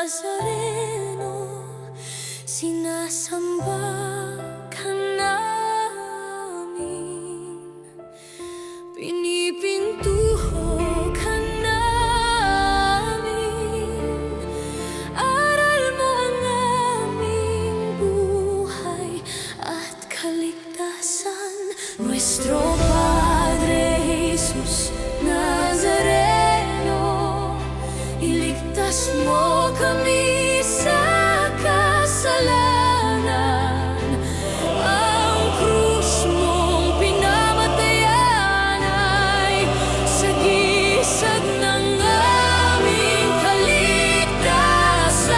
Nazareno, sinasamba ka namin, pinipintuho ka namin. Aral mo ang aming buhay at kaligtasan. Nuestro Padre Jesus Nazareno, iligtas mo kami sa kasalanan. Ang krus mong pinamatayan ay sagisag ng aming kaligtasan.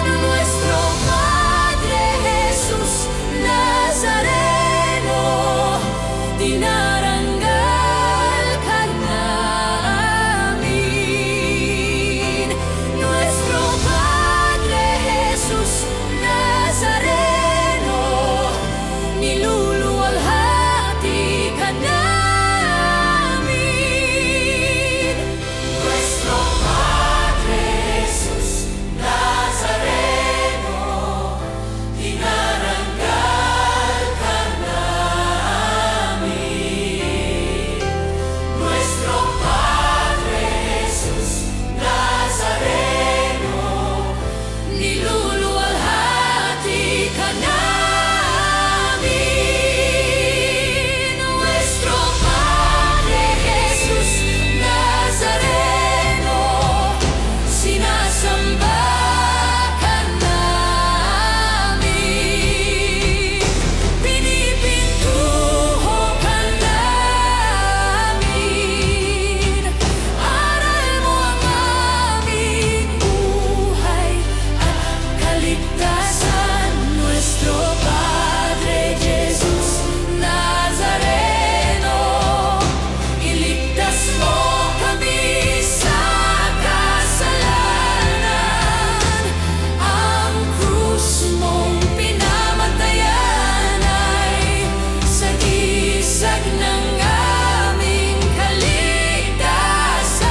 Nuestro Padre Jesus Nazareno, dinarangal ka namin. Nuestro Padre Jesus Nazareno, niluluwalhati ka namin. Nuestro Padre Jesus Nazareno, dinarangal ka namin. Nuestro Padre Jesus Nazareno, niluluwalhati ka namin. Nuestro Padre Jesus Nazareno, sinasamba ka namin, pinipintuho ka namin. Aral mo ang aming buhay at kaligtasan. Nuestro Padre Jesus Nazareno, iligtas mo kami sa kasalanan. Ang krus mong pinamatayan ay sagisag ng aming kaligtasan.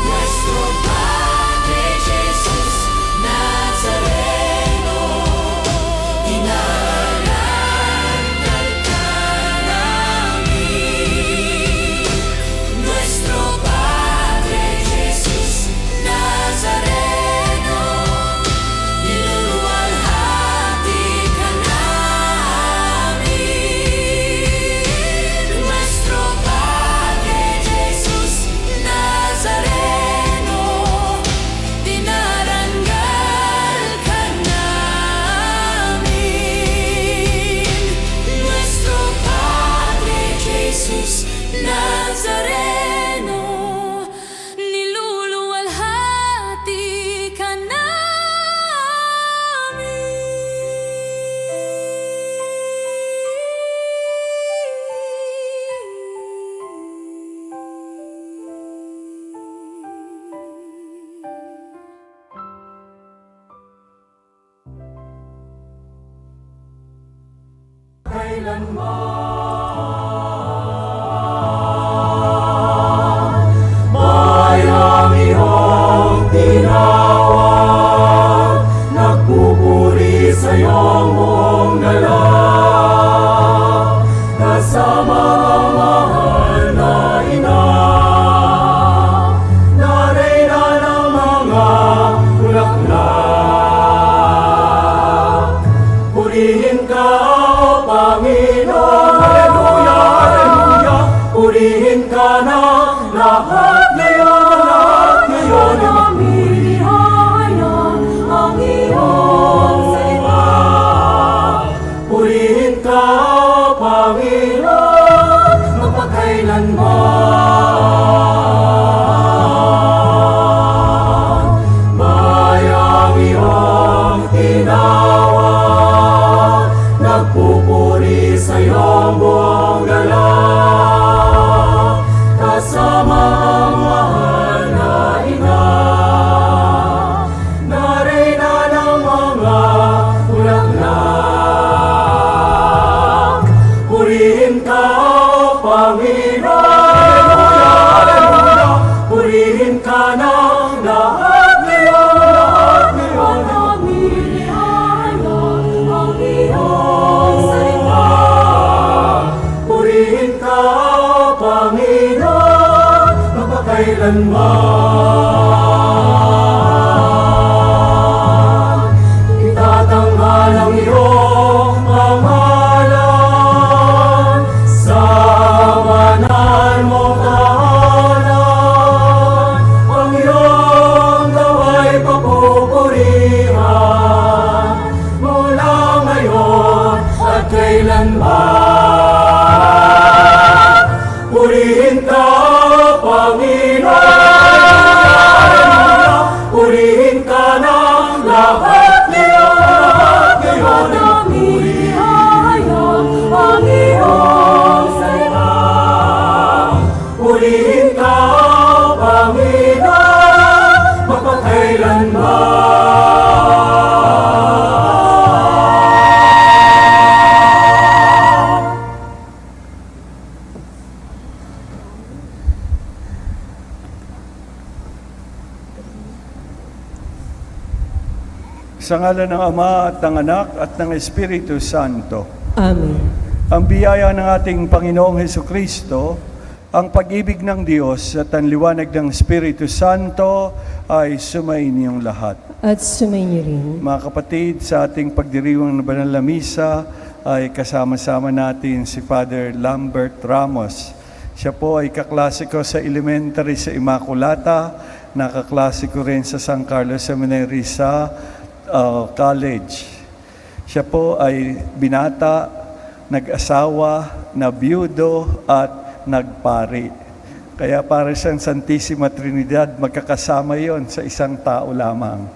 Nuestro Padre Jesus Nazareno, dinarangal ka namin. Nuestro Padre Jesus Nazareno, niluluwalhati ka namin. Nuestro Padre Jesus Nazareno, dinarangal ka namin. Nuestro Padre Jesus Nazareno, niluluwalhati ka Bayang iyong tinawag, nagpupuri sa iyong buong dala. Kasama ang mahal na ina, narena ng mga bulaklak. Purihin ka, O Panginoon, magpakailanman. Itatanghal ang iyong pangalan sa banal mong tahanan. Ang iyong gawa'y papupurihan mula ngayon at kailanman. Purihin ka, Panginoon, purihin ka ng lahat ngayon ang purihayang ang iyong salita. Purihin ka, Panginoon, magpakailanman. Sa ngalan ng Ama at ng Anak at ng Espiritu Santo. Amen. Ang biyaya ng ating Panginoong Hesukristo, ang pag-ibig ng Diyos at ang liwanag ng Espiritu Santo ay sumainyong lahat. At sumainyo rin. Mga kapatid, sa ating pagdiriwang ng Banal na Misa ay kasama-sama natin si Father Lambert Ramos. Siya po ay kaklasiko sa elementary sa Immaculata, nakaklasiko rin sa San Carlos Seminary sa college. Siya po ay binata, nag-asawa, nabiyudo at nagpari. Kaya para siyang Santissima Trinidad, magkakasama yon sa isang tao lamang.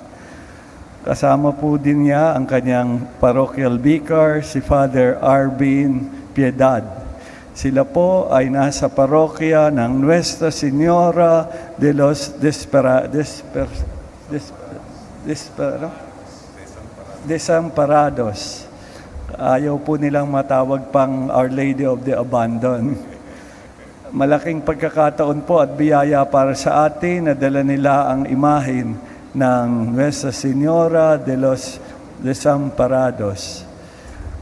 Kasama po din niya ang kanyang parochial vicar, si Father Arvin Piedad. Sila po ay nasa parokya ng Nuestra Señora de los Desamparados. Ayaw po nilang matawag pang Our Lady of the Abandon. Malaking pagkakataon po at biyaya para sa atin na dala nila ang imahin ng Nuestra Señora de los Desamparados.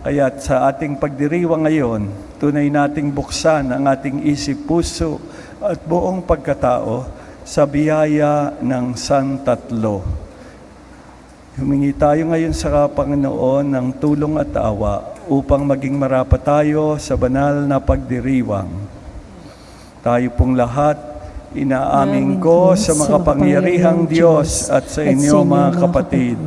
Kaya sa ating pagdiriwang ngayon, tunay nating buksan ang ating isip, puso at buong pagkatao sa biyaya ng San Tatlo. Humingi tayo ngayon sa Panginoon ng tulong at awa upang maging marapat tayo sa banal na pagdiriwang. Tayo pong lahat, inaamin ko sa makapangyarihang Diyos at sa inyo mga kapatid,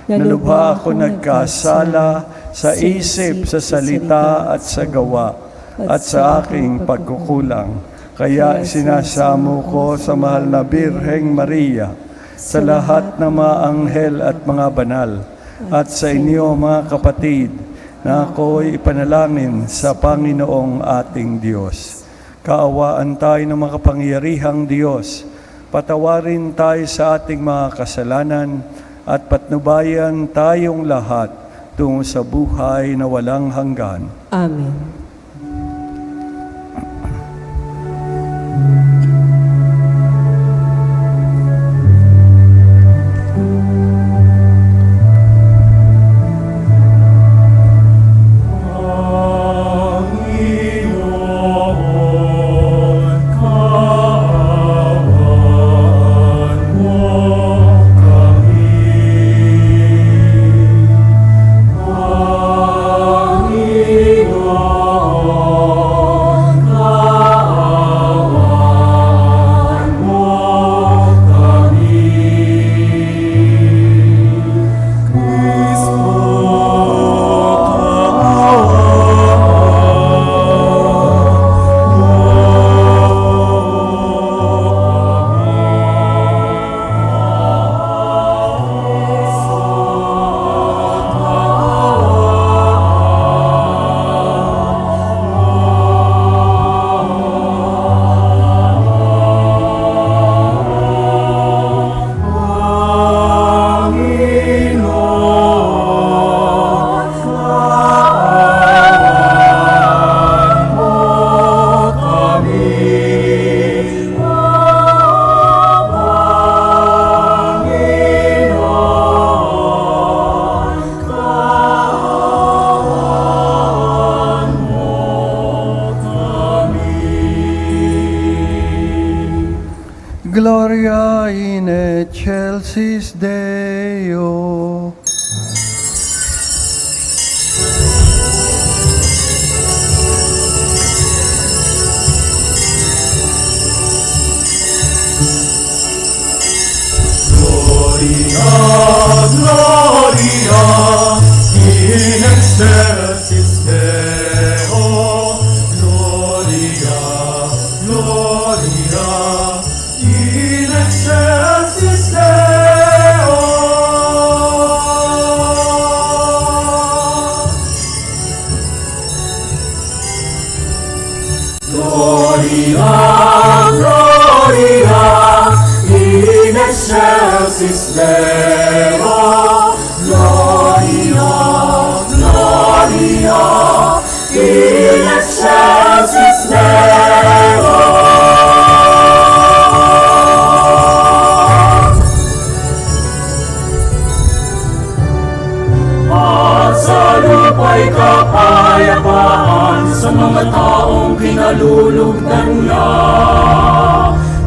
na lubha ako nagkasala sa isip, sa salita at sa gawa, at sa aking pagkukulang. Kaya sinasamo ko sa mahal na Birheng Maria, sa lahat ng mga anghel at mga banal, at sa inyo mga kapatid, na ako'y ipanalangin sa Panginoong ating Diyos. Kaawaan tayo ng makapangyarihang Diyos, patawarin tayo sa ating mga kasalanan, at patnubayan tayong lahat tungo sa buhay na walang hanggan. Amen. Panginoon, Gloria in excelsis Deo. Gloria in excelsis Deo. Gloria, Gloria in excelsis Deo. Gloria, Gloria in excelsis Deo. Gloria, Gloria in excelsis Deo. At sa lupa'y kapayapaan sa mga taong kinalulugdan niya.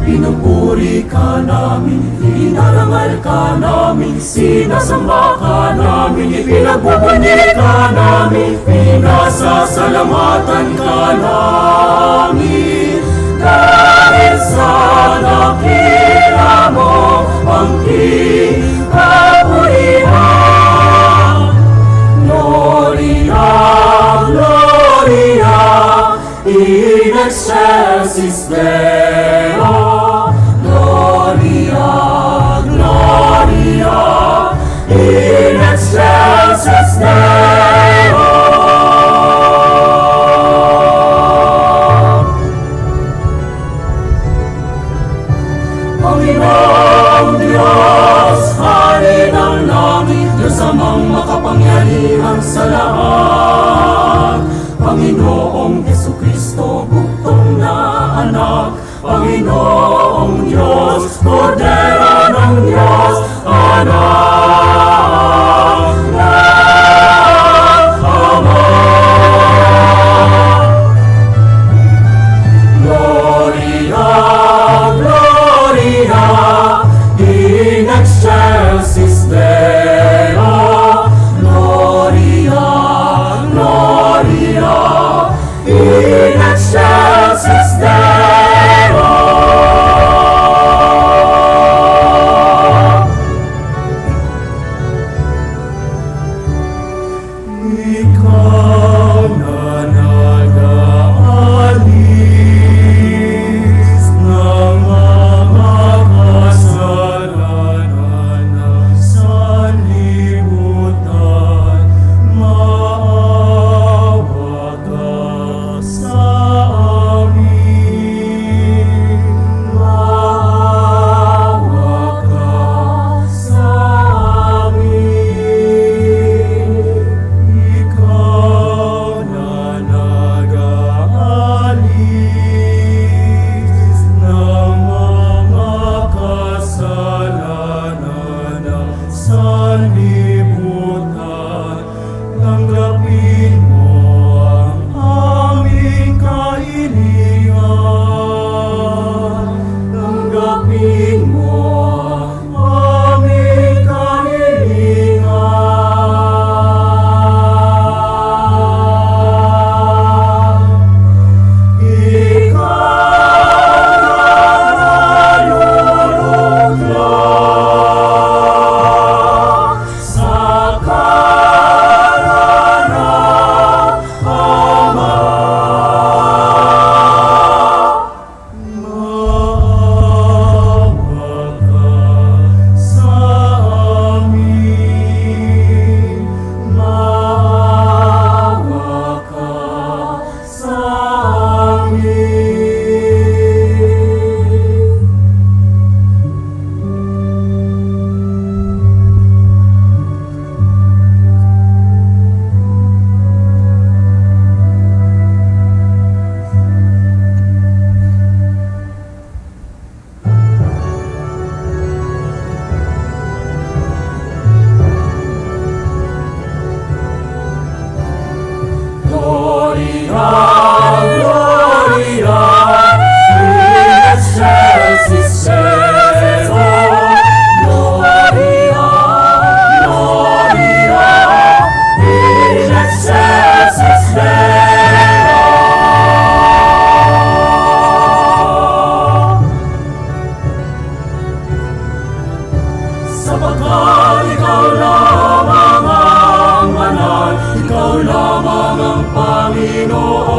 Pinupuri ka namin, inarangal ka namin, sinasamba ka namin, ipinagbubunyi ka namin, pinasasalamatan ka namin. Dahil sa dakila mo ang kapurihan. Gloria, Gloria in excelsis Deo. Gloria, Gloria in excelsis Deo. Panginoong Diyos, Hari ng langit, Diyos amang makapangyarihan sa lahat. Panginoong Jesucristo, bugtong na anak. Panginoong Diyos, Kordero ng Diyos, anak ng Ama. Gloria, Gloria in excelsis Deo. Gloria, Gloria in excelsis Deo. sapagkat ikaw lamang ang banal, ikaw lamang ang Panginoon,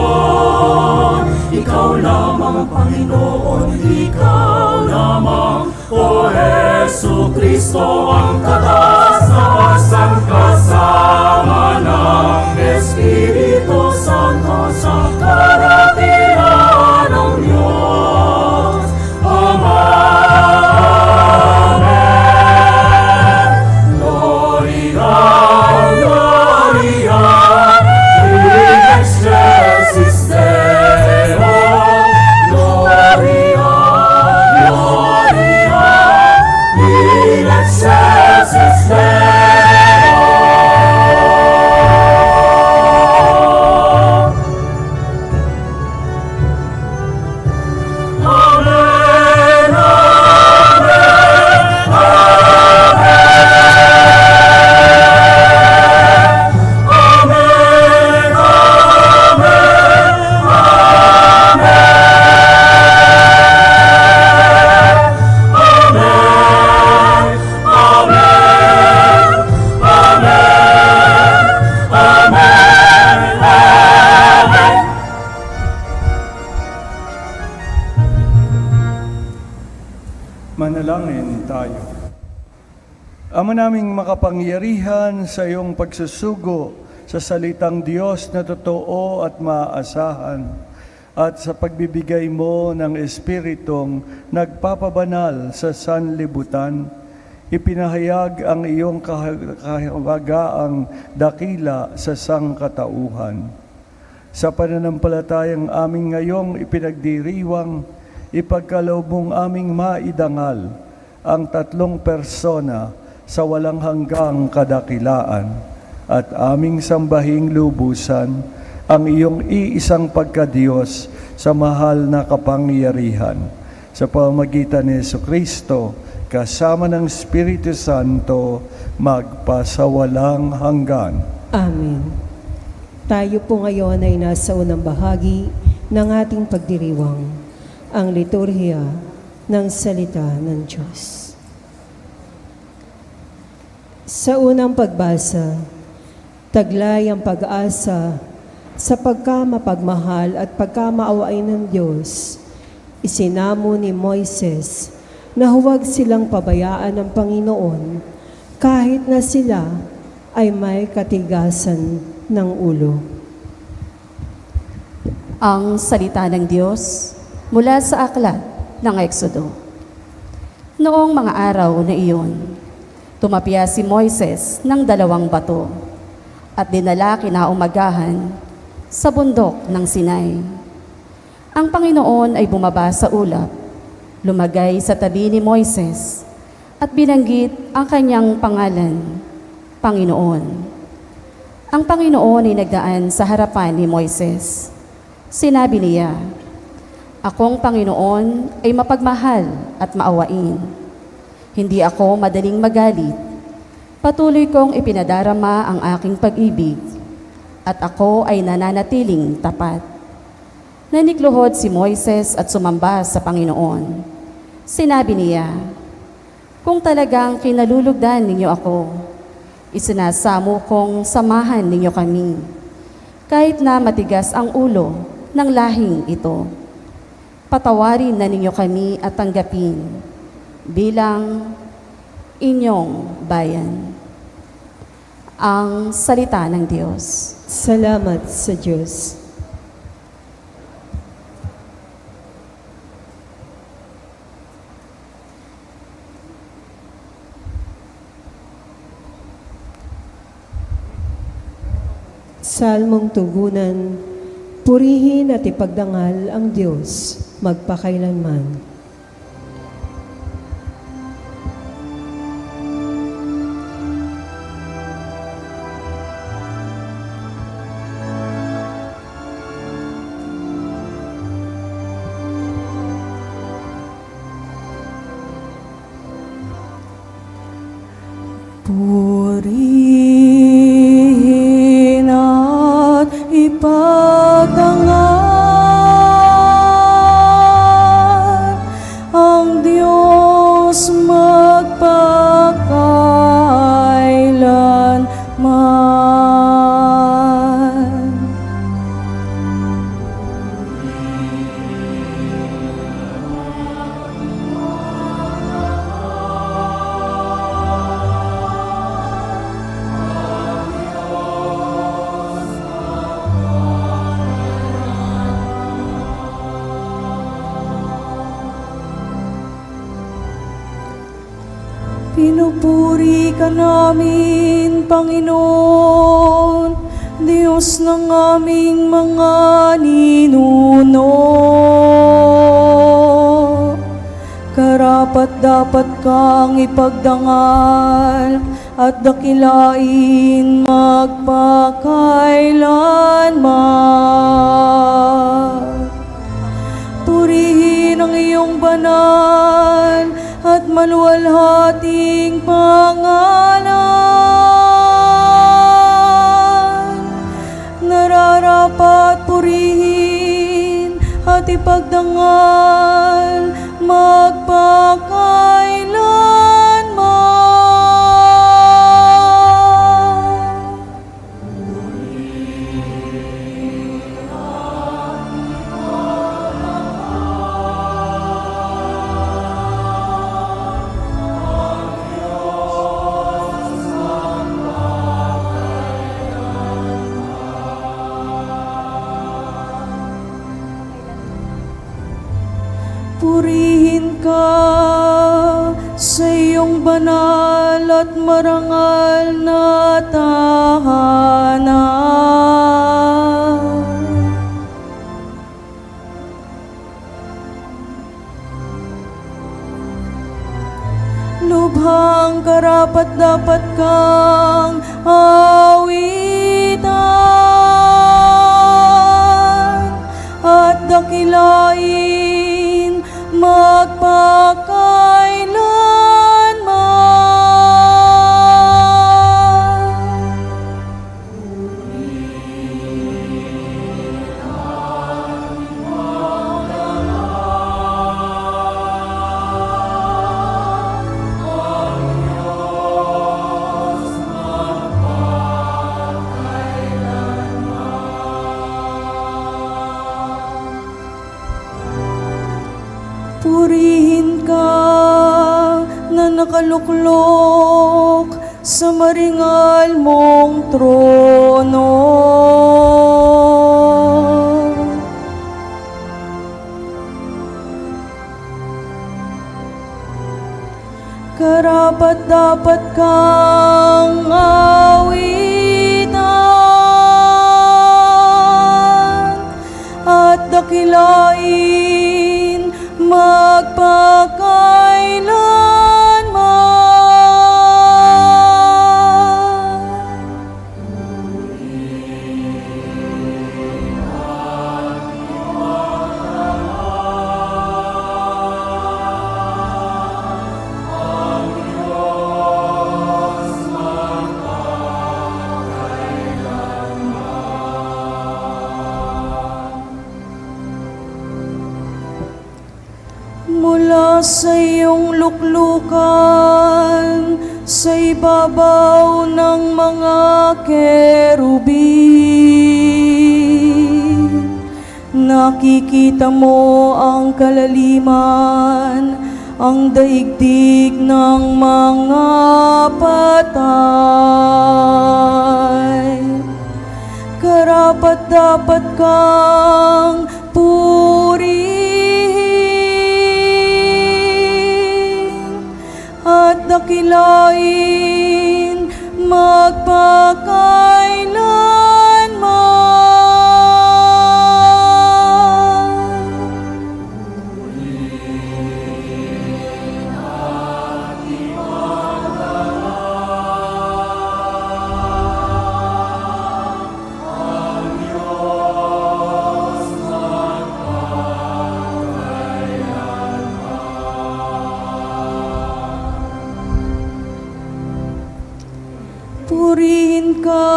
ikaw lamang ang Panginoon, ikaw lamang, O Jesu Kristo, ang kataas-taasan kasama ng Espiritu Santo sa karatihan ng Diyos. Amen. Gloria, Gloria, in excelsis Deo. Gloria, Gloria, in excelsis Deo. Amen, amen, Manalangin tayo. Ama naming makapangyarihan sa iyong pagsusugo sa salitang Diyos na totoo at maaasahan at sa pagbibigay mo ng Espiritong nagpapabanal sa sanlibutan, ipinahayag ang iyong kahawagaang dakila sa sangkatauhan. Sa pananampalatayang aming ngayong ipinagdiriwang, ipagkaloob mong aming maidangal ang tatlong persona sa walang hanggang kadakilaan at aming sambahing lubusan ang iyong iisang pagkadiyos sa mahal na kapangyarihan. Sa pamamagitan ni Jesucristo, kasama ng Espiritu Santo, magpasawalang hanggan. Amen. Tayo po ngayon ay nasa unang bahagi ng ating pagdiriwang, ang liturhiya ng salita ng Diyos. Sa unang pagbasa, taglay ang pag-asa sa pagkamapagmahal at pagkamaawain ng Diyos. Isinamo ni Moises na huwag silang pabayaan ng Panginoon kahit na sila ay may katigasan ng ulo. Ang salita ng Diyos mula sa aklat ng Exodo. Noong mga araw na iyon, tumapya si Moises ng 2 bato at dinala kinaumagahan sa bundok ng Sinai. Ang Panginoon ay bumaba sa ulap, lumagay sa tabi ni Moises at binanggit ang kanyang pangalan, Panginoon. Ang Panginoon ay nagdaan sa harapan ni Moises. Sinabi niya, Akong Panginoon ay mapagmahal at maawain. Hindi ako madaling magalit. Patuloy kong ipinadarama ang aking pag-ibig at ako ay nananatiling tapat. Nanikluhod si Moises at sumamba sa Panginoon. Sinabi niya, Kung talagang kinalulugdan ninyo ako, isinasamo kong samahan ninyo kami, kahit na matigas ang ulo ng lahing ito. Patawarin na ninyo kami at tanggapin bilang inyong bayan. Ang salita ng Diyos. Salamat sa Diyos. Salmong tugunan, purihin at ipagdangal ang Diyos magpakailanman. Purihin at ipagdangal ang Diyos magpakailanman. Pinupuri ka namin, Panginoon, Diyos ng aming mga ninuno. Karapat-dapat kang ipagdangal at dakilain magpakailanman. Purihin ang iyong banal at maluwalhating pangalan. Nararapat purihin at ipagdangal magpakailanman. Purihin ka sa iyong banal at marangal na tahanan. Lubhang karapat-dapat kang awitan at dakilain magpakailanman. Purihin ka na nakaluklok sa maringal mong trono. Karapat-dapat kang awitan at dakilain magpakailanman. Mula sa iyong luklukan, sa ibabaw ng mga kerubin, nakikita mo ang kalaliman, ang daigdig ng mga patay. Karapat-dapat kang purihin at dakilain magpakailanman. Purihin ka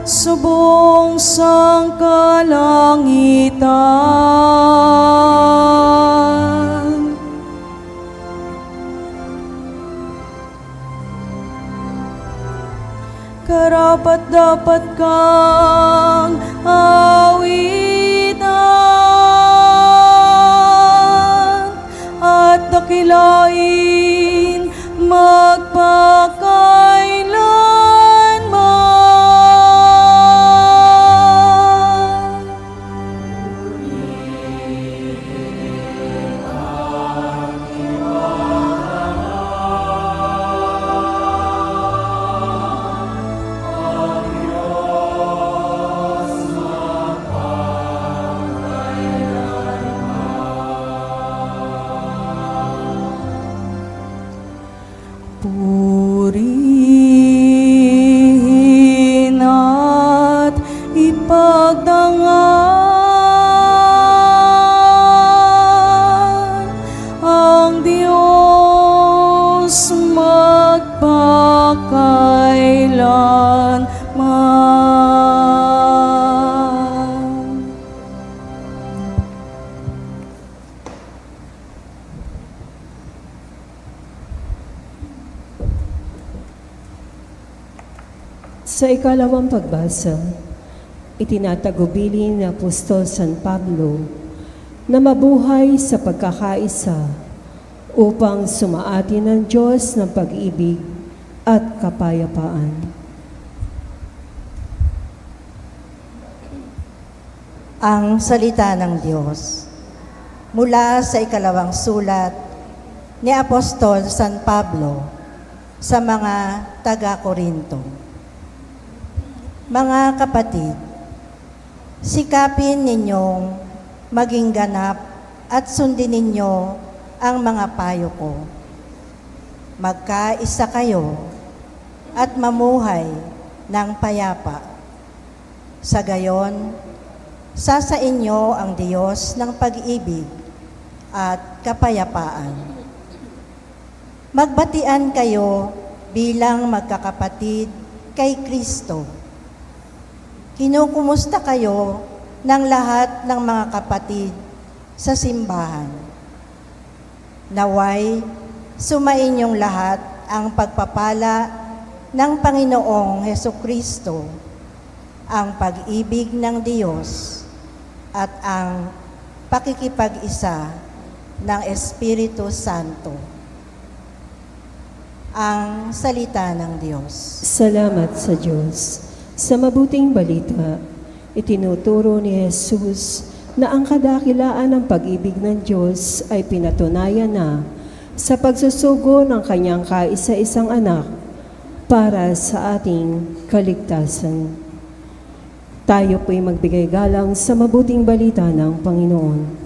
sa buong sangkalangitan. Karapat-dapat kang awitan at dakilain magpakailanman. Purihin at ipagdangal ang Diyos magpakailanman. Sa ikalawang pagbasa, itinatagubili ni Apostol San Pablo na mabuhay sa pagkakaisa upang sumaati ng Diyos ng pag-ibig at kapayapaan. Ang salita ng Diyos mula sa ikalawang sulat ni Apostol San Pablo sa mga taga-Korinto. Mga kapatid, sikapin ninyong maging ganap at sundin ninyo ang mga payo ko. Magkaisa kayo at mamuhay ng payapa. Sa gayon, sasa inyo ang Diyos ng pag-ibig at kapayapaan. Magbatian kayo bilang magkakapatid kay Kristo. Kinukumusta kayo ng lahat ng mga kapatid sa simbahan. Naway, sumainyong lahat ang pagpapala ng Panginoong Hesukristo, ang pag-ibig ng Diyos at ang pakikipag-isa ng Espiritu Santo. Ang salita ng Diyos. Salamat sa Diyos. Sa mabuting balita, itinuturo ni Jesus na ang kadakilaan ng pag-ibig ng Diyos ay pinatunayan na sa pagsusugo ng kanyang kaisa-isang anak para sa ating kaligtasan. Tayo po'y magbigay galang sa mabuting balita ng Panginoon.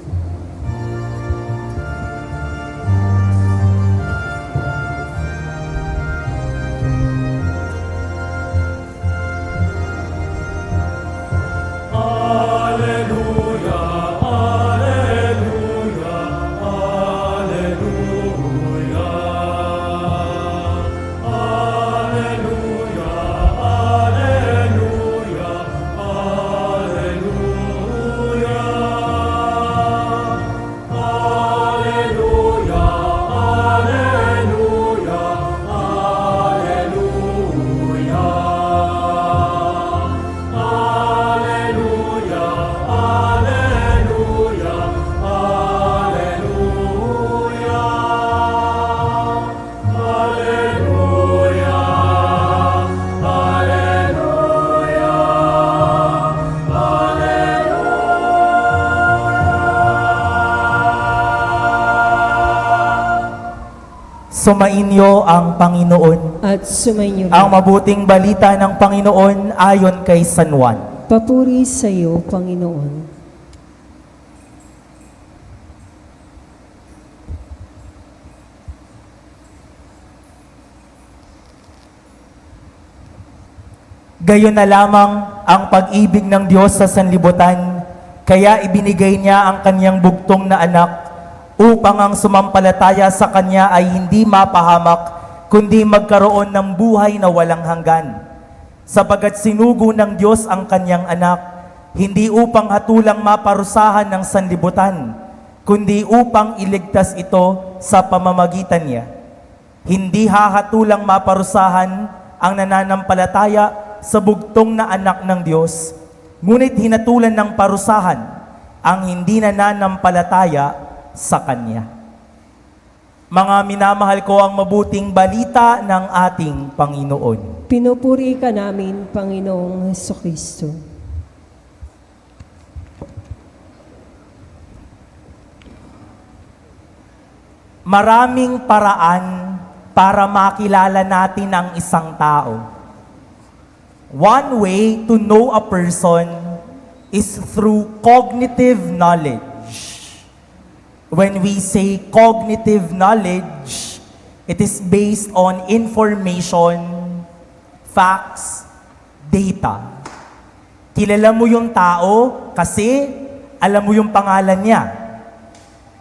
Sumainyo ang Panginoon. At sumainyo Ang mabuting balita ng Panginoon ayon kay San Juan. papuri sa iyo, Panginoon. Gayon na lamang ang pag-ibig ng Diyos sa sanlibutan, kaya ibinigay niya ang kanyang bugtong na anak upang ang sumampalataya sa Kanya ay hindi mapahamak, kundi magkaroon ng buhay na walang hanggan. Sapagat sinugo ng Diyos ang Kanyang anak, hindi upang hatulang maparusahan ng sanlibutan, kundi upang iligtas ito sa pamamagitan niya. Hindi hahatulang maparusahan ang nananampalataya sa bugtong na anak ng Diyos, ngunit hinatulan ng parusahan ang hindi nananampalataya sa Kanya. Mga minamahal ko, ang mabuting balita ng ating Panginoon. Pinupuri ka namin, Panginoong Hesukristo. Maraming paraan para makilala natin ang isang tao. One way to know a person is through cognitive knowledge. When we say cognitive knowledge, It is based on information, facts, data. Kilala mo yung tao kasi alam mo yung pangalan niya.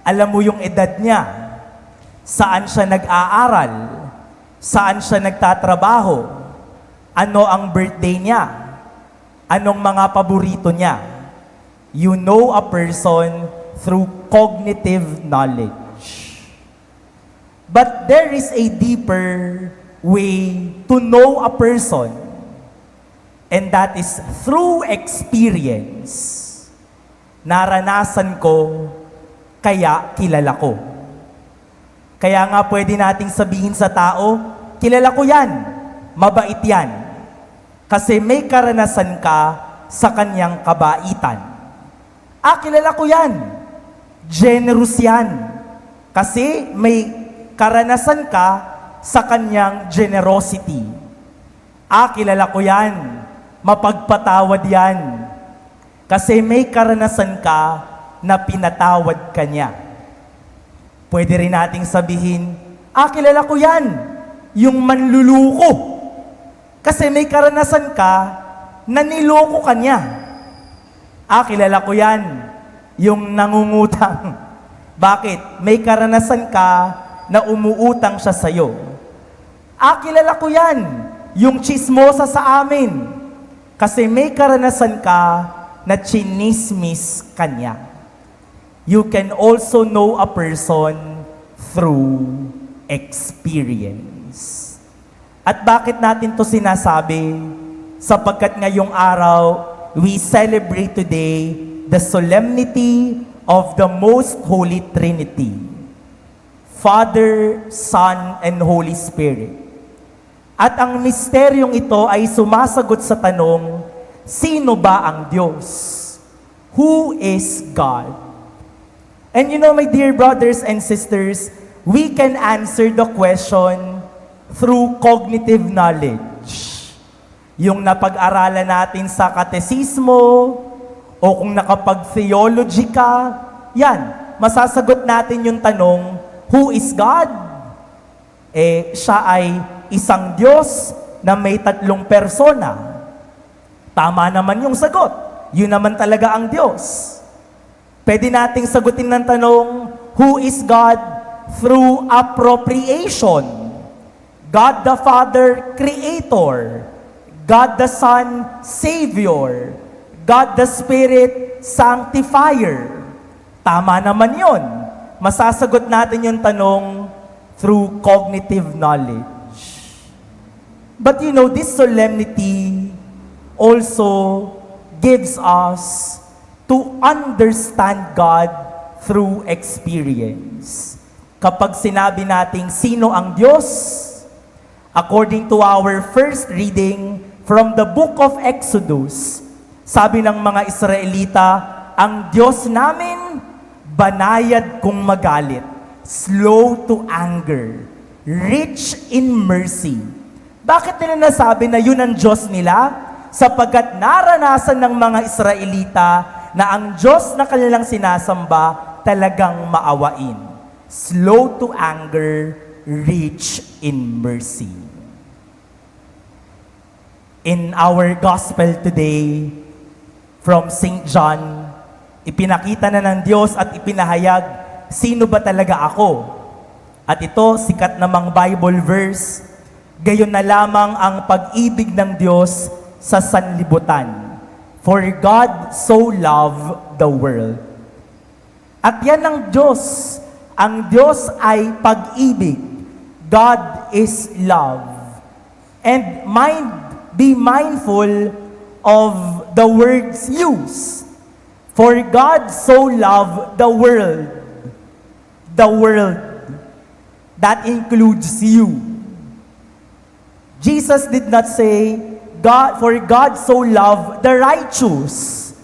Alam mo yung edad niya. Saan siya nag-aaral. Saan siya nagtatrabaho. Ano ang birthday niya. Anong mga paborito niya. You know a person through cognitive knowledge. But there is a deeper way to know a person, and that is through experience. Naranasan ko, kaya kilala ko. Kaya nga pwede nating sabihin sa tao, kilala ko yan, mabait yan. Kasi may karanasan ka sa kanyang kabaitan. Kilala ko yan, generous yan. Kasi may karanasan ka sa kanyang generosity. Kilala ko yan, mapagpatawad yan. Kasi may karanasan ka na pinatawad ka niya. Pwede rin nating sabihin, kilala ko yan, yung manluluko. Kasi may karanasan ka na niloko ka niya. Kilala ko yan, yung nangungutang. Bakit? May karanasan ka na umuutang siya sa'yo. Kilala ko yan, yung chismosa sa amin. Kasi may karanasan ka na chinismis ka niya. You can also know a person through experience. At bakit natin to sinasabi? Sapagkat ngayong araw, we celebrate today the solemnity of the Most Holy Trinity. Father, Son, and Holy Spirit. At ang misteryong ito ay sumasagot sa tanong, sino ba ang Diyos? Who is God? And you know, my dear brothers and sisters, we can answer the question through cognitive knowledge. Yung napag-aralan natin sa katesismo, o kung nakapag-theology ka, yan, masasagot natin yung tanong, who is God? Siya ay isang Diyos na may 3 persona. Tama naman yung sagot. Yun naman talaga ang Diyos. Pwede nating sagutin ng tanong, who is God? Through appropriation. God the Father, Creator. God the Son, Savior. God the Spirit, Sanctifier. Tama naman yun. Masasagot natin yung tanong through cognitive knowledge. But you know, this solemnity also gives us to understand God through experience. Kapag sinabi nating sino ang Diyos, according to our first reading from the book of Exodus, sabi ng mga Israelita, ang Diyos namin, banayad kung magalit, slow to anger, rich in mercy. Bakit nila nasabi na yun ang Diyos nila? Sapagkat naranasan ng mga Israelita na ang Diyos na kanilang sinasamba talagang maawain. Slow to anger, rich in mercy. In our gospel today, from St. John, ipinakita na ng Diyos at ipinahayag, sino ba talaga ako? At ito, sikat namang Bible verse, gayon na lamang ang pag-ibig ng Diyos sa sanlibutan. For God so loved the world. At yan ang Diyos. Ang Diyos ay pag-ibig. God is love. And be mindful of the words used. For God so loved the world. The world. That includes you. Jesus did not say, for God so loved the righteous.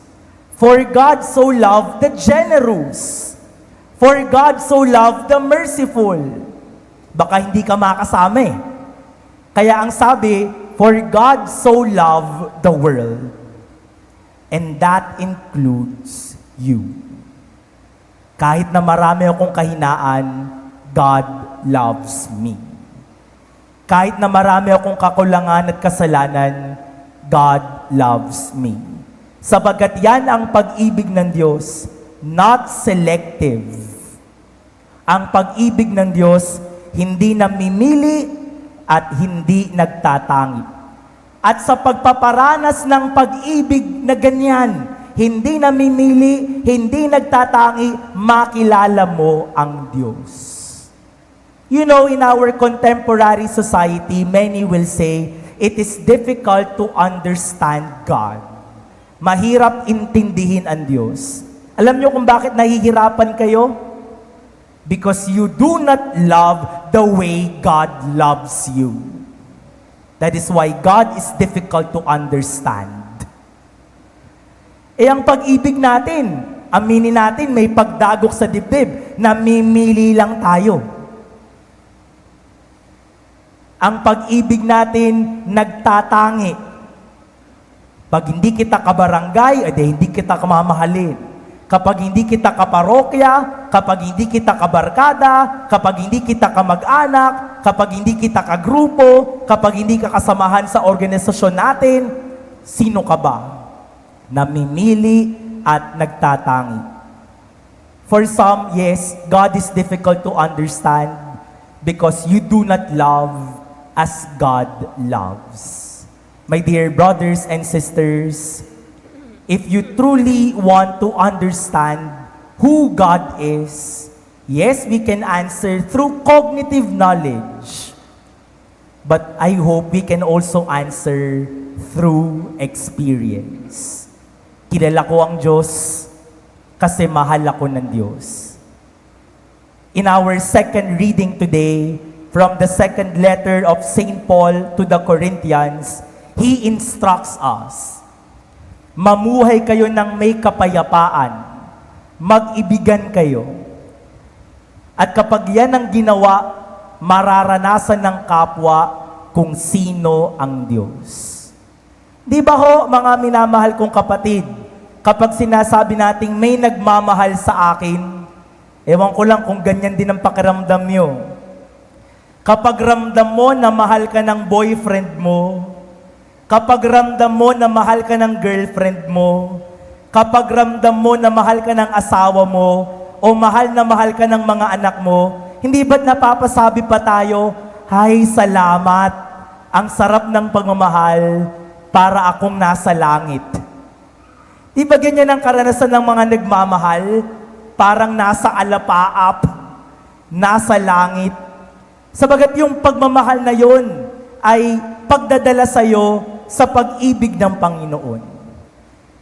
For God so loved the generous. For God so loved the merciful. Baka hindi ka makasama eh. Kaya ang sabi, for God so loved the world. And that includes you. Kahit na marami akong kahinaan, God loves me. Kahit na marami akong kakulangan at kasalanan, God loves me. Sabagat yan ang pag-ibig ng Diyos, not selective. Ang pag-ibig ng Diyos, hindi namimili at hindi nagtatangi. At sa pagpaparanas ng pag-ibig na ganyan, hindi namimili, hindi nagtatangi, makilala mo ang Diyos. You know, in our contemporary society, many will say, it is difficult to understand God. Mahirap intindihin ang Diyos. Alam niyo kung bakit nahihirapan kayo? Because you do not love the way God loves you. That is why God is difficult to understand. Ang pag-ibig natin, aminin natin, may pagdagok sa dibdib, namimili lang tayo. Ang pag-ibig natin, nagtatangi. Pag hindi kita kabarangay, hindi kita kamamahalin. Kapag hindi kita kaparokya, kapag hindi kita kabarkada, kapag hindi kita kamag-anak, kapag hindi kita kagrupo, kapag hindi ka kasamahan sa organisasyon natin, sino ka ba? Namimili at nagtatangi. For some, yes, God is difficult to understand because you do not love as God loves. My dear brothers and sisters, if you truly want to understand who God is, yes, we can answer through cognitive knowledge. But I hope we can also answer through experience. Kilala ko ang Diyos kasi mahal ako ng Diyos. In our second reading today, from the second letter of St. Paul to the Corinthians, he instructs us, mamuhay kayo ng may kapayapaan, mag-ibigan kayo. At kapag yan ang ginawa, mararanasan ng kapwa kung sino ang Diyos. Di ba ho, mga minamahal kong kapatid, kapag sinasabi nating may nagmamahal sa akin, ewan ko lang kung ganyan din ang pakiramdam nyo. Kapag ramdam mo na mahal ka ng boyfriend mo, kapag ramdam mo na mahal ka ng girlfriend mo, kapag ramdam mo na mahal ka ng asawa mo, o mahal ka ng mga anak mo, hindi ba't napapasabi pa tayo, "Hay, salamat, ang sarap ng pagmamahal para akong nasa langit." Di ba ganyan ang karanasan ng mga nagmamahal? Parang nasa alapaap, nasa langit. Sabagat yung pagmamahal na yon ay pagdadala sa'yo sa pag-ibig ng Panginoon.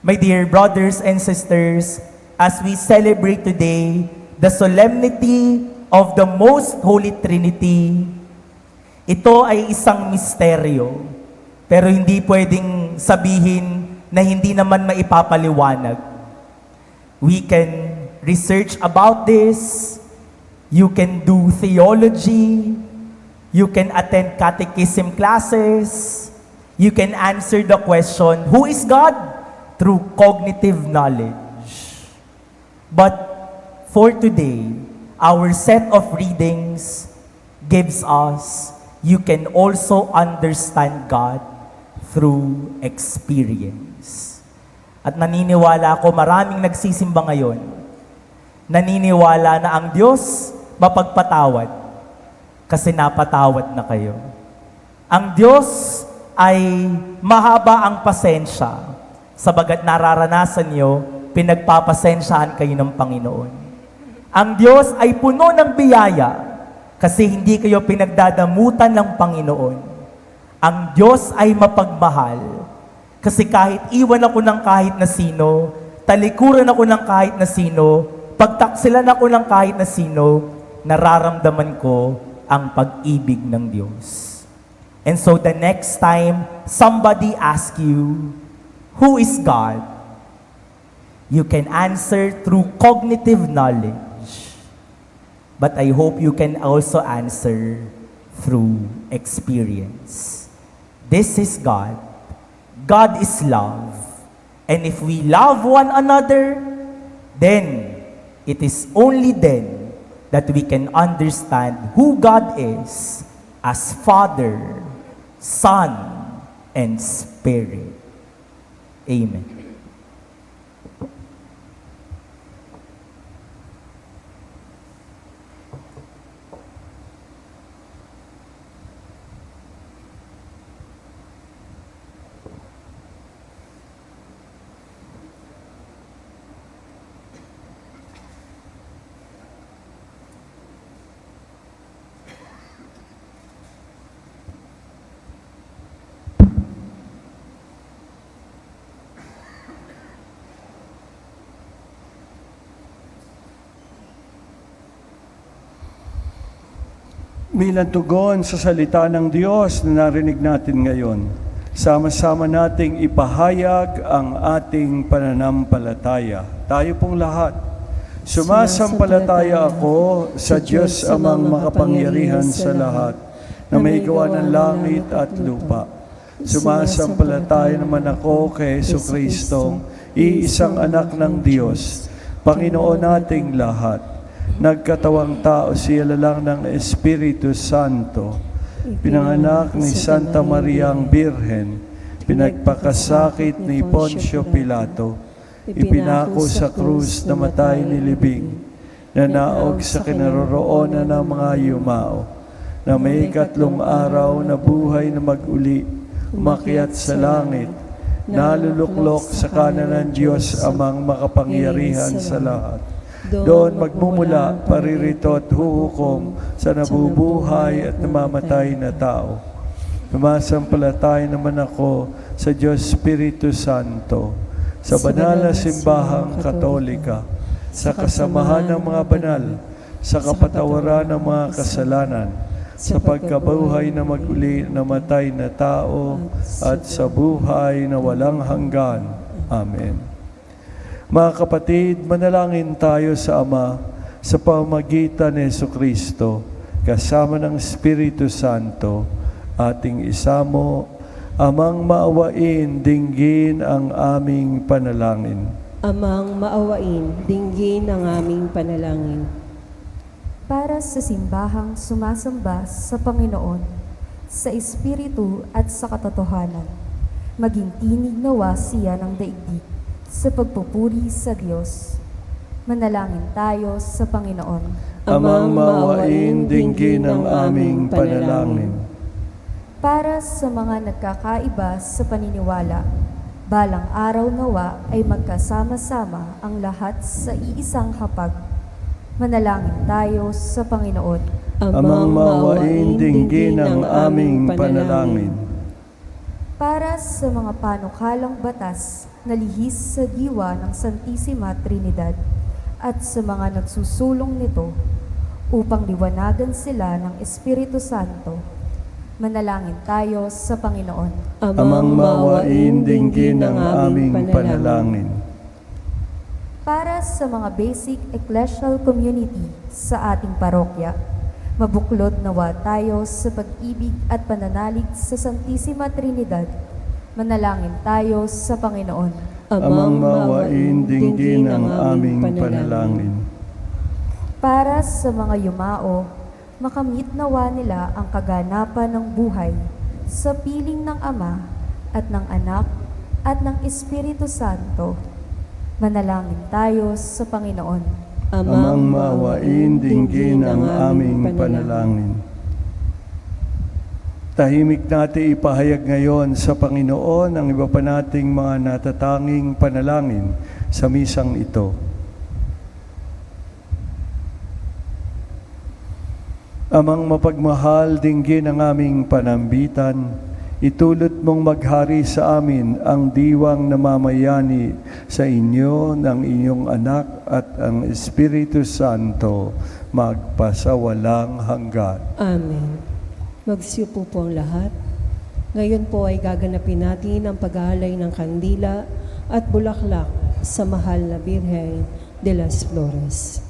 My dear brothers and sisters, as we celebrate today the solemnity of the Most Holy Trinity, ito ay isang misteryo, pero hindi pwedeng sabihin na hindi naman maipapaliwanag. We can research about this, you can do theology, you can attend catechism classes, you can answer the question, who is God? Through cognitive knowledge. But for today, our set of readings gives us, you can also understand God through experience. At naniniwala ako, maraming nagsisimba ngayon, naniniwala na ang Diyos mapagpatawad kasi napatawad na kayo. Ang Diyos ay mahaba ang pasensya sabagat nararanasan nyo, pinagpapasensyahan kayo ng Panginoon. Ang Diyos ay puno ng biyaya kasi hindi kayo pinagdadamutan ng Panginoon. Ang Diyos ay mapagmahal kasi kahit iwan ako ng kahit na sino, talikuran ako ng kahit na sino, pagtaksilan ako ng kahit na sino, nararamdaman ko ang pag-ibig ng Diyos. And so the next time somebody asks you, who is God? You can answer through cognitive knowledge. But I hope you can also answer through experience. This is God. God is love. And if we love one another, then it is only then that we can understand who God is as Father, Son, and Spirit. Amen. Bilang tugon sa salita ng Diyos na narinig natin ngayon, sama-sama nating ipahayag ang ating pananampalataya. Tayo pong lahat. Sumasampalataya ako sa Diyos amang makapangyarihan sa lahat, na may gawa ng langit at lupa. Sumasampalataya naman ako kay Jesucristo, iisang anak ng Diyos, Panginoon nating lahat. Nagkatawang tao siya lang ng Espiritu Santo, pinanganak ni Santa Maria ang Birhen, pinagpakasakit ni Poncio Pilato, ipinako sa krus, namatay nilibing, nanaog sa kinaroroonan ng mga yumao, na may ikatlong araw na buhay na mag-uli, umakyat sa langit, naluluklok sa kanan ng Diyos amang makapangyarihan sa lahat. Doon magmumula, paririto at huhukom sa nabubuhay at namamatay na tao. Sumasampalataya naman ako sa Diyos Espiritu Santo, sa banal na simbahang katolika, sa kasamahan ng mga banal, sa kapatawaran ng mga kasalanan, sa pagkabuhay na mag-uli na matay na tao, at sa buhay na walang hanggan. Amen. Mga kapatid, manalangin tayo sa Ama sa pamamagitan ni Jesucristo, kasama ng Espiritu Santo, ating isamo, Amang maawain, dinggin ang aming panalangin. Amang maawain, dinggin ang aming panalangin. Para sa simbahang sumasamba sa Panginoon, sa Espiritu at sa katotohanan, maging tinig nawa siya ng daigdig sa pagpupuri sa Diyos. Manalangin tayo sa Panginoon. Amang maawain, dinggin ang aming panalangin. Para sa mga nagkakaiba sa paniniwala, balang araw nawa ay magkasama-sama ang lahat sa iisang hapag. Manalangin tayo sa Panginoon. Amang maawain, dinggin ang aming panalangin. Para sa mga panukalang batas na lihis sa diwa ng Santissima Trinidad at sa mga nagsusulong nito upang liwanagan sila ng Espiritu Santo, manalangin tayo sa Panginoon. Amang maawain, dinggin ang aming panalangin. Para sa mga basic ecclesial community sa ating parokya, mabuklod nawa tayo sa pag-ibig at pananalig sa Santissima Trinidad. Manalangin tayo sa Panginoon. Amang maawain, dinggin ang aming panalangin. Para sa mga yumao, makamit nawa nila ang kaganapan ng buhay sa piling ng Ama at ng Anak at ng Espiritu Santo. Manalangin tayo sa Panginoon. Amang maawain, dinggin ang aming panalangin. Tahimik natin ipahayag ngayon sa Panginoon ang iba pa nating mga natatanging panalangin sa misang ito. Amang mapagmahal, dinggin ang aming panambitan. Itulot mong maghari sa amin ang diwang namamayani sa inyo ng inyong anak at ang Espiritu Santo magpasawalang hanggan. Amen. Magsiupo po ang lahat. Ngayon po ay gaganapin natin ang pag-aalay ng kandila at bulaklak sa mahal na Birhen de las Flores.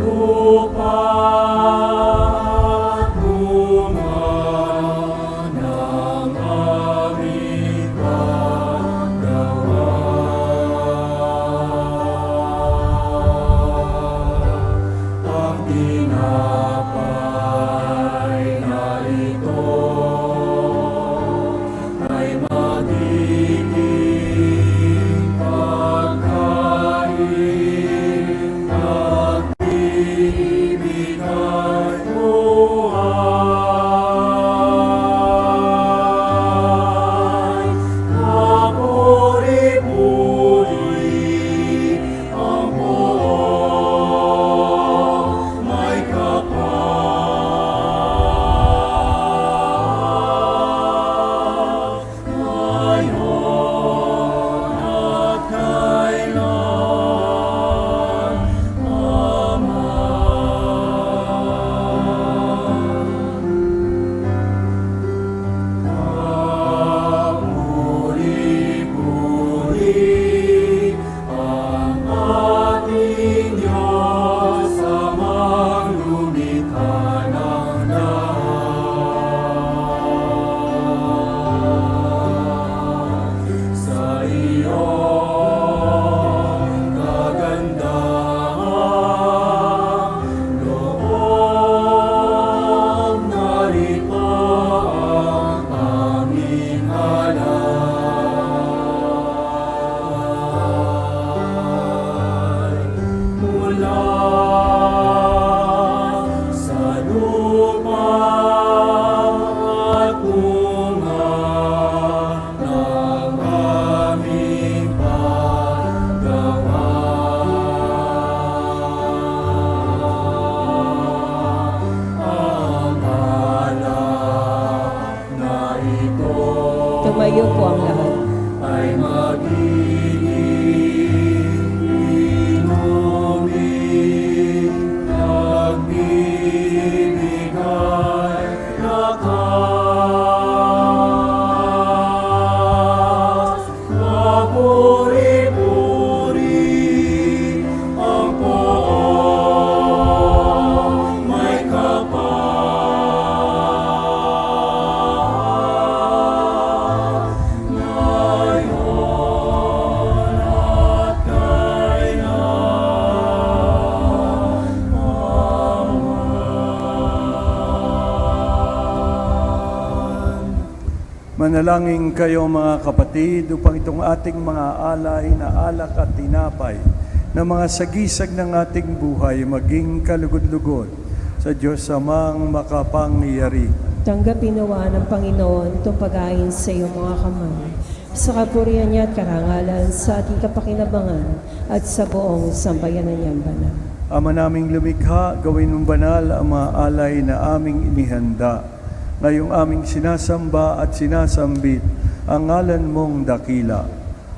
lupa Tumayo po ang lahat. Manalangin kayo mga kapatid upang itong ating mga alay na alak at tinapay na mga sagisag ng ating buhay maging kalugod-lugod sa Diyos Amang makapangyari. Tanggapin nawa ng Panginoon itong pag-ain sa iyong mga kamay, sa kapurihan niya at karangalan, sa ating kapakinabangan at sa buong sambayanan niyang banal. Ama naming lumikha, gawin mong banal ang mga alay na aming inihanda. Ngayong aming sinasamba at sinasambit ang ngalan mong dakila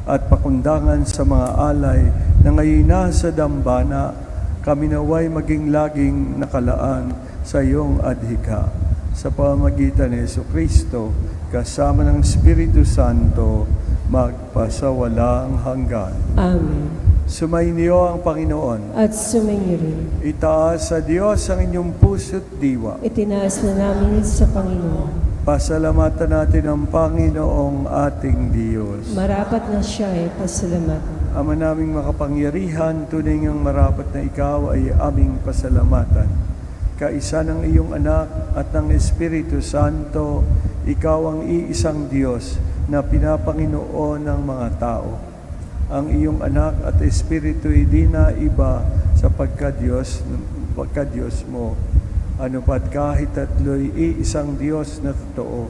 at pakundangan sa mga alay na ngayon nasa dambana, kami naway maging laging nakalaan sa iyong adhika. Sa pamamagitan ni Jesucristo, kasama ng Espiritu Santo, magpasawalang hanggan. Amen. Sumainyo ang Panginoon. At sumainyo rin. Itaas sa Diyos ang inyong puso't diwa. Itinaas na namin sa Panginoon. Pasalamatan natin ang Panginoong ating Diyos. Marapat na siya ay pasalamatan. Ama naming makapangyarihan, tunay ngang marapat na ikaw ay aming pasalamatan. Kaisa ng iyong anak at ng Espiritu Santo, ikaw ang iisang Diyos na pinapanginoon ng mga tao. Ang iyong anak at Espiritu hindi na iba sa pagka-Diyos mo. Ano pat kahit tatlo'y iisang Diyos na totoo.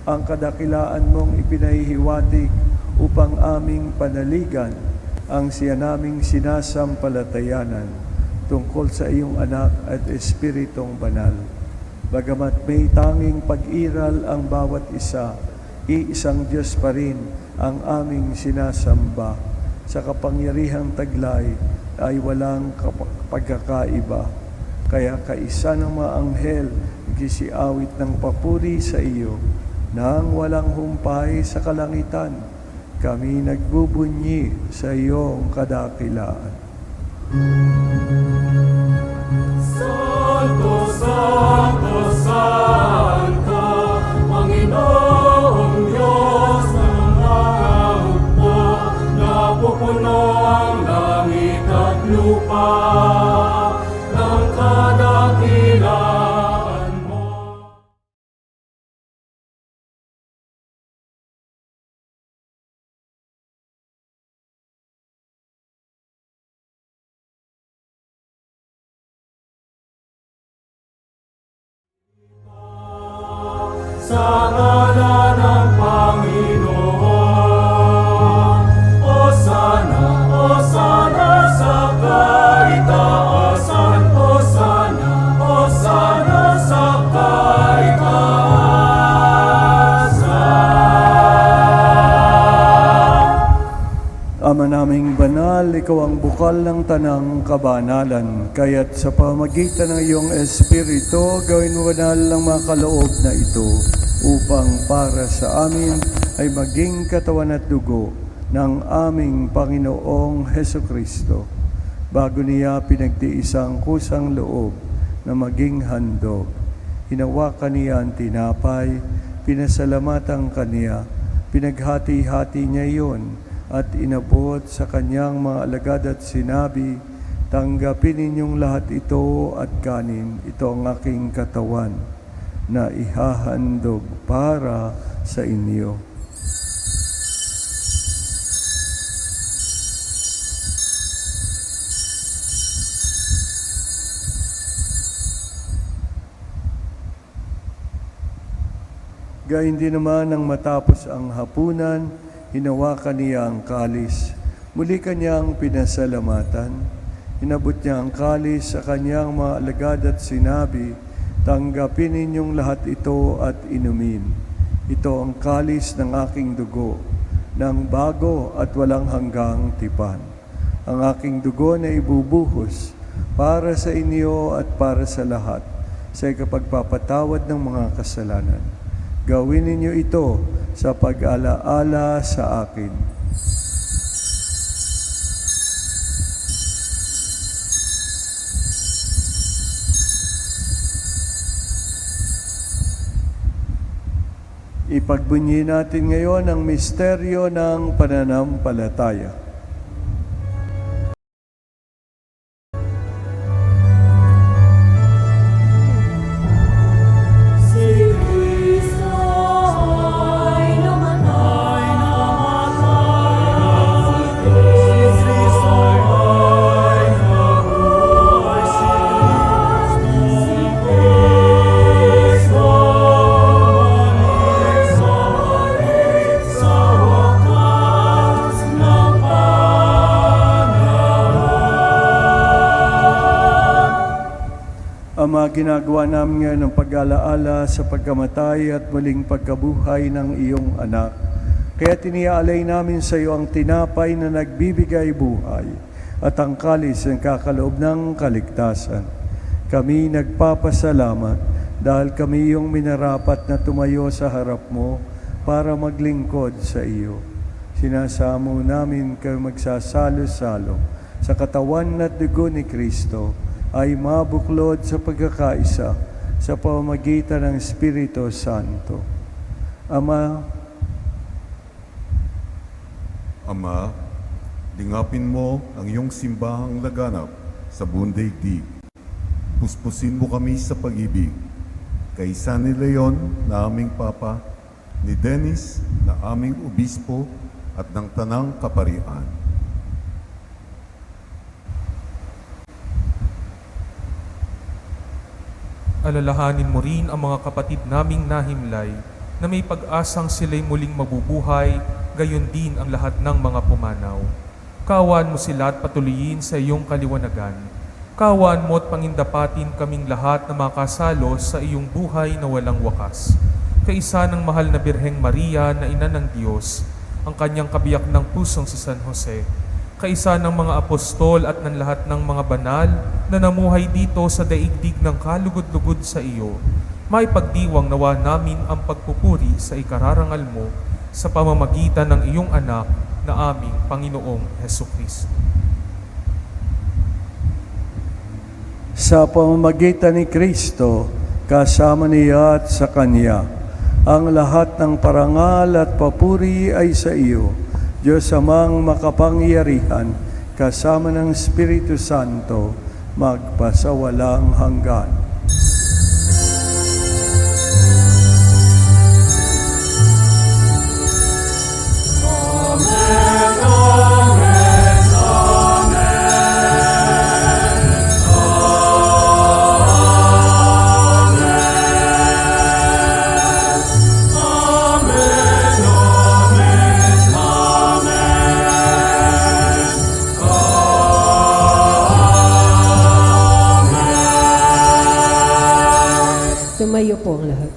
Ang kadakilaan mong ipinahihiwatig upang aming panaligan ang siya naming sinasampalatayanan tungkol sa iyong anak at Espiritong banal. Bagamat may tanging pag-iral ang bawat isa, iisang Diyos pa rin ang aming sinasamba. Sa kapangyarihang taglay ay walang pagkakaiba. Kaya kaisa ng mga anghel nagsisiawit ng papuri sa iyo nang walang humpay sa kalangitan. Kami nagbubunyi sa iyong kadakilaan. Santo, Santo, Santo, Panginoong Diyos ng mga hukbo, napupuno ang langit at lupa ng sa ngalan ng Panginoon. Hosana, Hosana sa kaitaasan, Hosana, Hosana sa kaitaasan. Ama naming banal, ikaw ang bukal ng tanang kabanalan. Kaya't sa pamagitan ng iyong Espiritu, gawin mo banal ang mga kaloob na ito upang para sa amin ay maging katawan at dugo ng aming Panginoong Heso Kristo. Bago niya pinagtiis ang kusang loob na maging handog, hinawakan niya ang tinapay, pinasalamatan kaniya, pinaghati-hati niya iyon at inabot sa kanyang mga alagad at sinabi, "Tanggapin ninyong lahat ito at kanin, ito ang aking katawan na ihahandog para sa inyo." Gayun din naman nang matapos ang hapunan, hinawakan niya ang kalis. Muli kanyang pinasalamatan. Inabot niya ang kalis sa kanyang mga alagad at sinabi, "Tanggapin ninyong lahat ito at inumin. Ito ang kalis ng aking dugo, ng bago at walang hanggang tipan. Ang aking dugo na ibubuhos para sa inyo at para sa lahat, sa ikapagpapatawad ng mga kasalanan. Gawin ninyo ito sa pag-alaala sa akin." Ipagbunyi natin ngayon ang misteryo ng pananampalataya. Ama, ginagawa namin ngayon ang pag-alaala sa pagkamatay at muling pagkabuhay ng iyong anak. Kaya tiniaalay namin sa iyo ang tinapay na nagbibigay buhay at ang kalis ng kakaloob ng kaligtasan. Kami nagpapasalamat dahil kami iyong minarapat na tumayo sa harap mo para maglingkod sa iyo. Sinasamo namin kayo magsasalo-salo sa katawan at dugo ni Kristo ay mabuklod sa pagkakaisa sa pamamagitan ng Espiritu Santo. Ama, lingapin mo ang iyong simbahang laganap sa buong daigdig. Puspusin mo kami sa pag-ibig. Kay San Leon na aming Papa, ni Dennis na aming Obispo at ng Tanang Kaparian. Alalahanin mo rin ang mga kapatid naming nahimlay na may pag-asang sila'y muling mabubuhay, gayon din ang lahat ng mga pumanaw. Kaawaan mo sila at patuloyin sa iyong kaliwanagan. Kaawaan mo at pangindapatin kaming lahat na makasalo sa iyong buhay na walang wakas. Kaisa ng mahal na Birheng Maria na ina ng Diyos, ang kanyang kabiyak ng pusong si San Jose, kaisa ng mga apostol at ng lahat ng mga banal na namuhay dito sa daigdig ng kalugod-lugod sa iyo, maipagdiwang nawa namin ang pagpupuri sa ikararangal mo sa pamamagitan ng iyong anak na aming Panginoong Hesukristo. Sa pamamagitan ni Kristo, kasama niya at sa Kanya, ang lahat ng parangal at papuri ay sa iyo, Diyos Amang makapangyarihan, kasama ng Espiritu Santo, magpasawalang hanggan. Tumayo po ang lahat.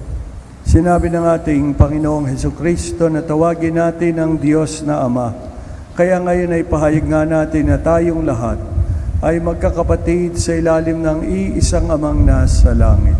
Sinabi ng ating Panginoong Hesukristo na tawagin natin ang Diyos na Ama. Kaya ngayon ay pahayag nga natin na tayong lahat ay magkakapatid sa ilalim ng iisang Amang nasa langit.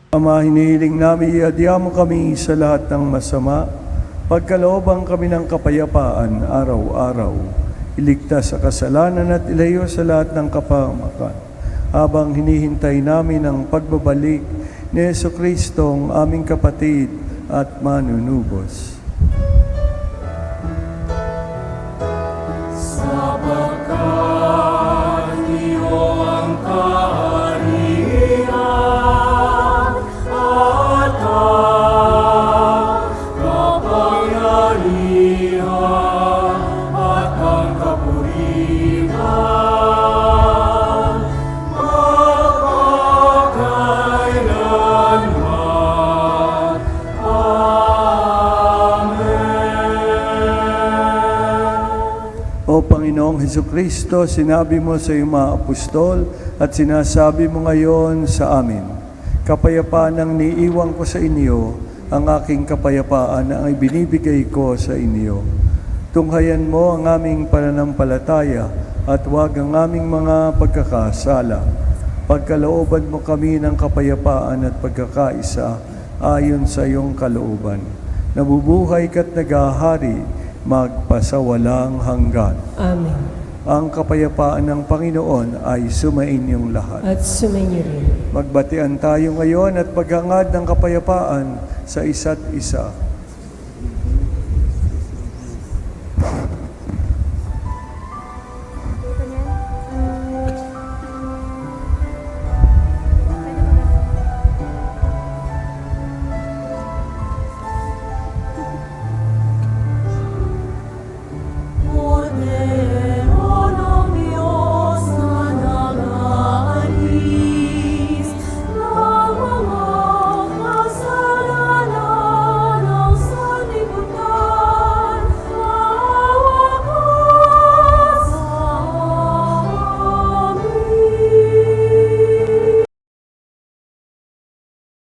Ama, hinihiling namin iadya mo kami sa lahat ng masama, pagkalooban kami ng kapayapaan araw-araw, iligtas sa kasalanan at ilayo sa lahat ng kapahamakan, habang hinihintay namin ang pagbabalik ni Jesucristo, ang aming kapatid at manunubos. Sapagkat iyo ang kaharian at ang kapangyarihan at ang kapurihan magpakailanman. Amen. O Panginoong Hesukristo, sinabi mo sa iyong mga apostol at sinasabi mo ngayon sa amin, kapayapaan ang niiwan ko sa inyo, ang aking kapayapaan ang ibinibigay ko sa inyo. Tunghayan mo ang aming pananampalataya at huwag ang aming mga pagkakasala. Pagkalooban mo kami ng kapayapaan at pagkakaisa ayon sa iyong kalooban. Nabubuhay ka't nagahari magpasawalang hanggan. Amen. Ang kapayapaan ng Panginoon ay sumainyong lahat. At sumainyo rin. Magbatian tayo ngayon at paghangad ng kapayapaan sa isa't isa. Cordero ng Diyos na nag-aalis ng mga kasalanan ng sanlibutan, maawa ka sa amin.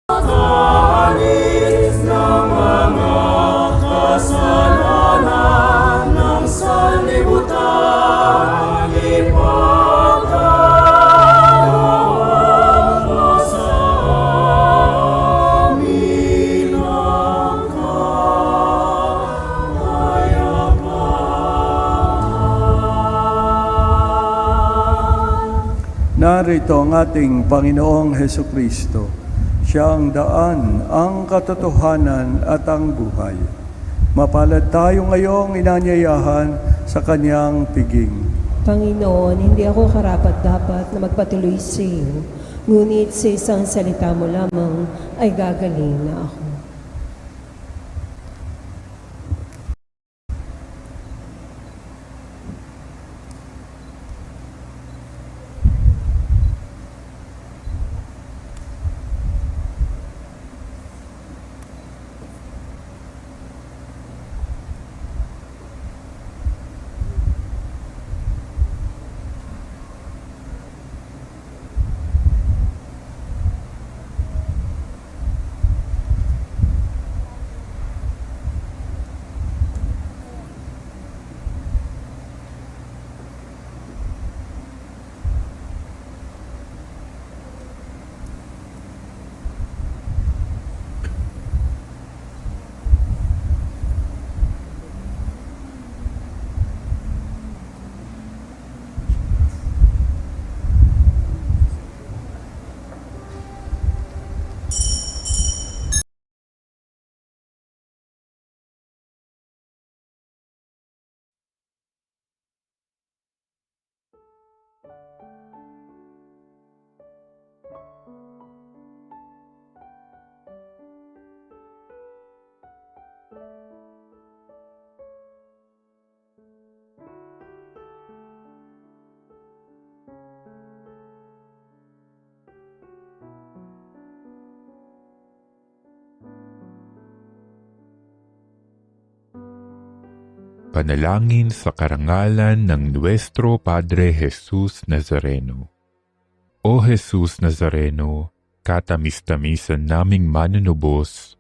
Nag-aalis ng mga kasalanan ng sanlibutan, ipagkaloob mo sa amin ang kapayapaan. Narito ang ating Panginoong Hesukristo. Siya ang daan, ang katotohanan at ang buhay. Mapalad tayo ngayong inanyayahan sa kanyang piging. Panginoon, hindi ako karapat-dapat na magpatuloy sa iyo, ngunit sa isang salita mo lamang ay gagaling na ako. Panalangin sa karangalan ng Nuestro Padre Jesus Nazareno. O Jesus Nazareno, katamis-tamisan naming manunubos,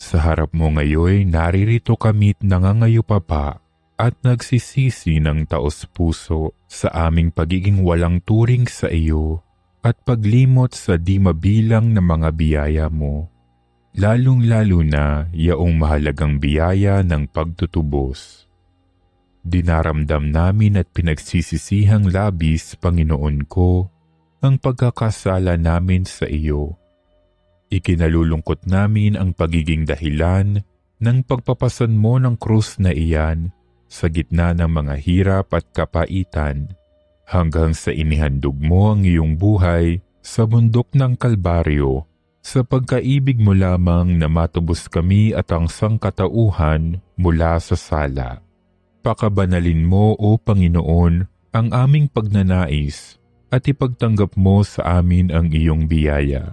sa harap mo ngayon naririto kami't nangangayupapa at nagsisisi ng taos-puso sa aming pagiging walang turing sa iyo at paglimot sa di mabilang na mga biyaya mo, lalong-lalo na yaong mahalagang biyaya ng pagtutubos. Dinaramdam namin at pinagsisisihang labis, Panginoon ko, ang pagkakasala namin sa iyo. Ikinalulungkot namin ang pagiging dahilan ng pagpapasan mo ng krus na iyan sa gitna ng mga hirap at kapaitan, hanggang sa inihandog mo ang iyong buhay sa bundok ng Kalbaryo, sa pagkaibig mo lamang na matubos kami at ang sangkatauhan mula sa sala. Pakabanalin mo, O Panginoon, ang aming pagnanais at ipagtanggap mo sa amin ang iyong biyaya.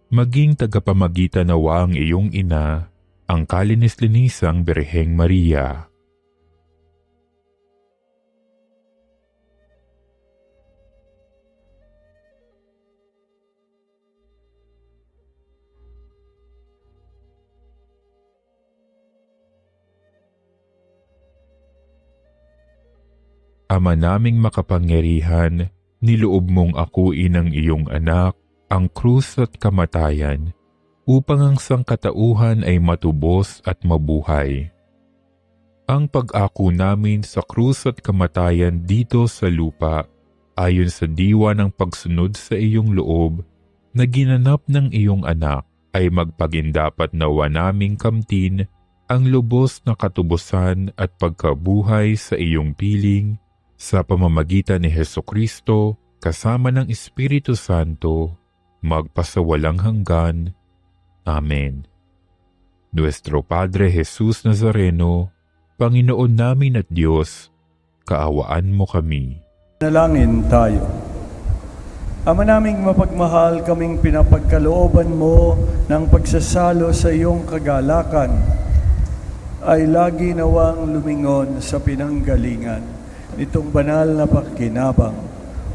Maging tagapamagitan nawa ang iyong ina, ang kalinis-linisang Birheng Maria. Ama naming makapangyarihan, niloob mong akuin ang iyong anak, ang krus at kamatayan, upang ang sangkatauhan ay matubos at mabuhay. Ang pag-ako namin sa krus at kamatayan dito sa lupa, ayon sa diwa ng pagsunod sa iyong loob, na ginanap ng iyong anak, ay magpagindapat nawa naming kamtin ang lubos na katubusan at pagkabuhay sa iyong piling, sa pamamagitan ni Hesukristo, kasama ng Espiritu Santo, magpasawalang hanggan. Amen. Nuestro Padre Jesus Nazareno, Panginoon namin at Diyos, kaawaan mo kami. Nalangin tayo. Ama naming mapagmahal, kaming pinapagkalooban mo ng pagsasalo sa iyong kagalakan, ay lagi nawang lumingon sa pinanggalingan nitong banal na pakinabang,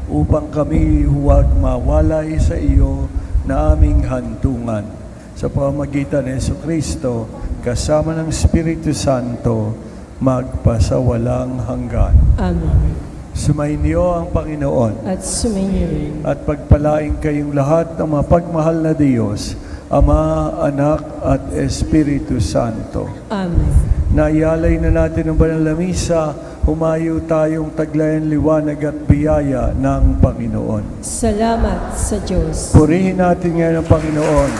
upang kami huwag mawalay sa iyo na aming hantungan. Sa pamamagitan ni Jesucristo, kasama ng Espiritu Santo, magpasawalang hanggan. Amen. Sumainyo ang Panginoon. At sumainyo rin. At pagpalain kayong lahat ng mapagmahal na Diyos, Ama, Anak, at Espiritu Santo. Amen. Naiyalay na natin ang banal na misa, humayo tayong taglayan liwanag at biyaya ng Panginoon. Salamat sa Diyos. Purihin natin ngayon ang Panginoon.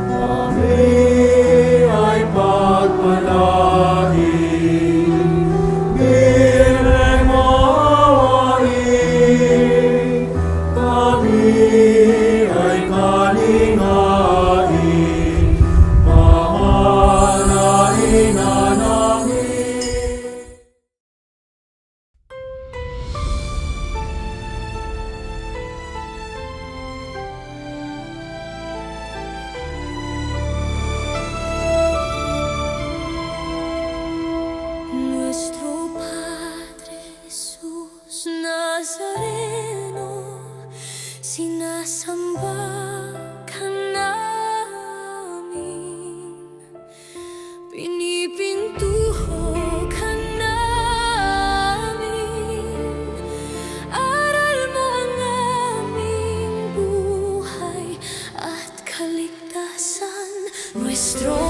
Kami ay pagpalain, bireng mawain. Kami ay kalingain, mahal na ina namin. Nuestro Padre Jesús Nazareno, sinasamba ka namin, pinipintuho ka namin, aral mo ang aming buhay at kaligtasan. Nuestro